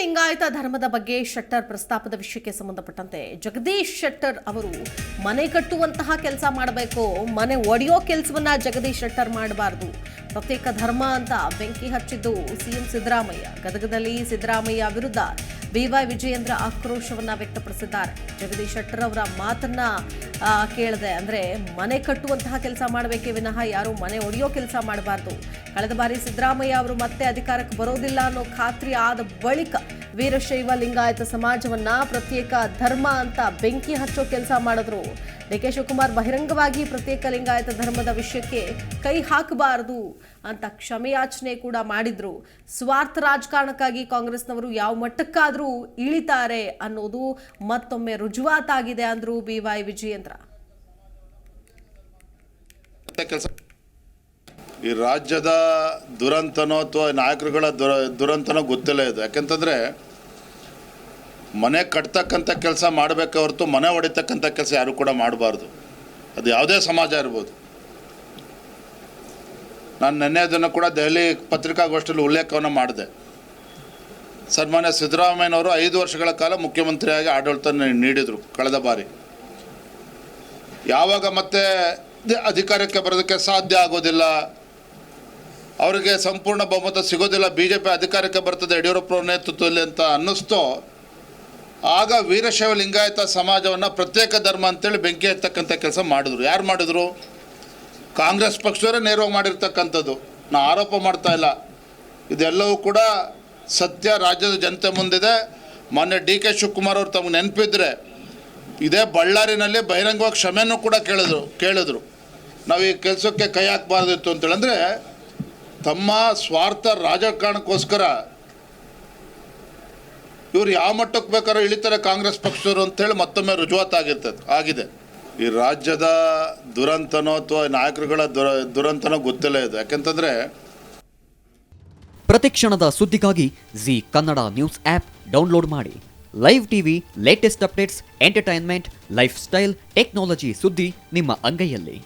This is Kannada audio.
ಲಿಂಗಾಯತ ಧರ್ಮದ ಬಗ್ಗೆ ಶೆಟ್ಟರ್ ಪ್ರಸ್ತಾಪದ ವಿಷಯಕ್ಕೆ ಸಂಬಂಧಪಟ್ಟಂತೆ ಜಗದೀಶ್ ಶೆಟ್ಟರ್ ಅವರು ಮನೆ ಕಟ್ಟುವಂತಹ ಕೆಲಸ ಮಾಡಬೇಕು, ಮನೆ ಒಡೆಯೋ ಕೆಲಸವನ್ನ ಜಗದೀಶ್ ಶೆಟ್ಟರ್ ಮಾಡಬಾರದು. ಪ್ರತ್ಯೇಕ ಧರ್ಮ ಅಂತ ಬೆಂಕಿ ಹಚ್ಚಿದ್ದು ಸಿಎಂ ಸಿದ್ದರಾಮಯ್ಯ. ಗದಗದಲ್ಲಿ ಸಿದ್ದರಾಮಯ್ಯ ವಿರುದ್ಧ ಬಿವೈ ವಿಜಯೇಂದ್ರ ಆಕ್ರೋಶವನ್ನ ವ್ಯಕ್ತಪಡಿಸಿದ್ದಾರೆ. ಜಗದೀಶ್ ಶೆಟ್ಟರ್ ಅವರ ಮಾತನ್ನ ಕೇಳದೆ ಅಂದ್ರೆ ಮನೆ ಕಟ್ಟುವಂತಹ ಕೆಲಸ ಮಾಡಬೇಕೇ ವಿನಃ ಯಾರು ಮನೆ ಒಡೆಯೋ ಕೆಲಸ ಮಾಡಬಾರ್ದು. ಕಳೆದ ಬಾರಿ ಸಿದ್ದರಾಮಯ್ಯ ಅವರು ಮತ್ತೆ ಅಧಿಕಾರಕ್ಕೆ ಬರೋದಿಲ್ಲ ಅನ್ನೋ ಖಾತ್ರಿ ಆದ ಬಳಿಕ ವೀರಶೈವ ಲಿಂಗಾಯತ ಸಮಾಜವನ್ನ ಪ್ರತ್ಯೇಕ ಧರ್ಮ ಅಂತ ಬೆಂಕಿ ಹಚ್ಚೋ ಕೆಲಸ ಮಾಡಿದ್ರು. ಡಿ.ಕೆ. ಶಿವಕುಮಾರ್ ಬಹಿರಂಗವಾಗಿ ಪ್ರತ್ಯೇಕ ಲಿಂಗಾಯತ ಧರ್ಮದ ವಿಷಯಕ್ಕೆ ಕೈ ಹಾಕಬಾರದು ಅಂತ ಕ್ಷಮೆಯಾಚನೆ ಕೂಡ ಮಾಡಿದ್ರು. ಸ್ವಾರ್ಥ ರಾಜಕಾರಣಕ್ಕಾಗಿ ಕಾಂಗ್ರೆಸ್ನವರು ಯಾವ ಮಟ್ಟಕ್ಕಾದರೂ ಇಳಿತಾರೆ ಅನ್ನೋದು ಮತ್ತೊಮ್ಮೆ ರುಜುವಾತಾಗಿದೆ ಅಂದ್ರು ಬಿವೈ ವಿಜಯೇಂದ್ರ. ಈ ರಾಜ್ಯದ ದುರಂತನೋ ಅಥವಾ ನಾಯಕರುಗಳ ದುರಂತನೋ ಗೊತ್ತಿಲ್ಲ ಇದು. ಯಾಕೆಂತಂದರೆ ಮನೆ ಕಟ್ತಕ್ಕಂಥ ಕೆಲಸ ಮಾಡಬೇಕೆ ಹೊರತು ಮನೆ ಹೊಡಿತಕ್ಕಂಥ ಕೆಲಸ ಯಾರು ಕೂಡ ಮಾಡಬಾರ್ದು. ಅದು ಯಾವುದೇ ಸಮಾಜ ಇರ್ಬೋದು. ನಾನು ನೆನ್ನೆ ಅದನ್ನು ಕೂಡ ದೆಹಲಿ ಪತ್ರಿಕಾಗೋಷ್ಠಿಯಲ್ಲಿ ಉಲ್ಲೇಖವನ್ನು ಮಾಡಿದೆ. ಸನ್ಮಾನ್ಯ ಸಿದ್ದರಾಮಯ್ಯನವರು 5 ವರ್ಷಗಳ ಕಾಲ ಮುಖ್ಯಮಂತ್ರಿಯಾಗಿ ಆಡಳಿತ ನೀಡಿದರು ಕಳೆದ ಬಾರಿ. ಯಾವಾಗ ಮತ್ತೆ ಅಧಿಕಾರಕ್ಕೆ ಬರೋದಕ್ಕೆ ಸಾಧ್ಯ ಆಗೋದಿಲ್ಲ, ಅವರಿಗೆ ಸಂಪೂರ್ಣ ಬಹುಮತ ಸಿಗೋದಿಲ್ಲ, BJP ಅಧಿಕಾರಕ್ಕೆ ಬರ್ತದೆ ಯಡಿಯೂರಪ್ಪ ನೇತೃತ್ವದಲ್ಲಿ ಅಂತ ಅನ್ನಿಸ್ತೋ ಆಗ ವೀರಶೈವ ಲಿಂಗಾಯತ ಸಮಾಜವನ್ನು ಪ್ರತ್ಯೇಕ ಧರ್ಮ ಅಂತೇಳಿ ಬೆಂಕಿ ಹಚ್ಚತಕ್ಕಂಥ ಕೆಲಸ ಮಾಡಿದ್ರು. ಯಾರು ಮಾಡಿದ್ರು? ಕಾಂಗ್ರೆಸ್ ಪಕ್ಷದವರೇ ನೇರವಾಗಿ ಮಾಡಿರ್ತಕ್ಕಂಥದ್ದು. ನಾನು ಆರೋಪ ಮಾಡ್ತಾ ಇಲ್ಲ, ಇದೆಲ್ಲವೂ ಕೂಡ ಸತ್ಯ ರಾಜ್ಯದ ಜನತೆ ಮುಂದಿದೆ. ಮಾನ್ಯ ಡಿ.ಕೆ. ಶಿವಕುಮಾರ್ ಅವರು ತಮಗೆ ನೆನಪಿದ್ರೆ ಇದೇ ಬಳ್ಳಾರಿನಲ್ಲಿ ಬಹಿರಂಗವಾಗಿ ಕ್ಷಮೆಯನ್ನು ಕೂಡ ಕೇಳಿದ್ರು ನಾವು ಈ ಕೆಲಸಕ್ಕೆ ಕೈ ಹಾಕಬಾರ್ದಿತ್ತು ಅಂತೇಳಿ. ಅಂದರೆ ತಮ್ಮ ಸ್ವಾರ್ಥ ರಾಜಕಾರಣಕ್ಕೋಸ್ಕರ ಇವರು ಯಾವ ಮಟ್ಟಕ್ಕೆ ಬೇಕಾದ್ರೂ ಇಳಿತಾರೆ ಕಾಂಗ್ರೆಸ್ ಪಕ್ಷದವರು ಅಂತೇಳಿ ಮತ್ತೊಮ್ಮೆ ಆಗಿದೆ. ಈ ರಾಜ್ಯದ ದುರಂತನೋ ಅಥವಾ ನಾಯಕರುಗಳ ದುರಂತನೋ ಗೊತ್ತಿಲ್ಲ ಇದು. ಯಾಕೆಂತಂದರೆ ಪ್ರತಿಕ್ಷಣದ ಸುದ್ದಿಗಾಗಿ Zee Kannada news app download ಮಾಡಿ. Live TV, latest updates, entertainment, lifestyle, technology ಸುದ್ದಿ ನಿಮ್ಮ ಅಂಗೈಯಲ್ಲಿ.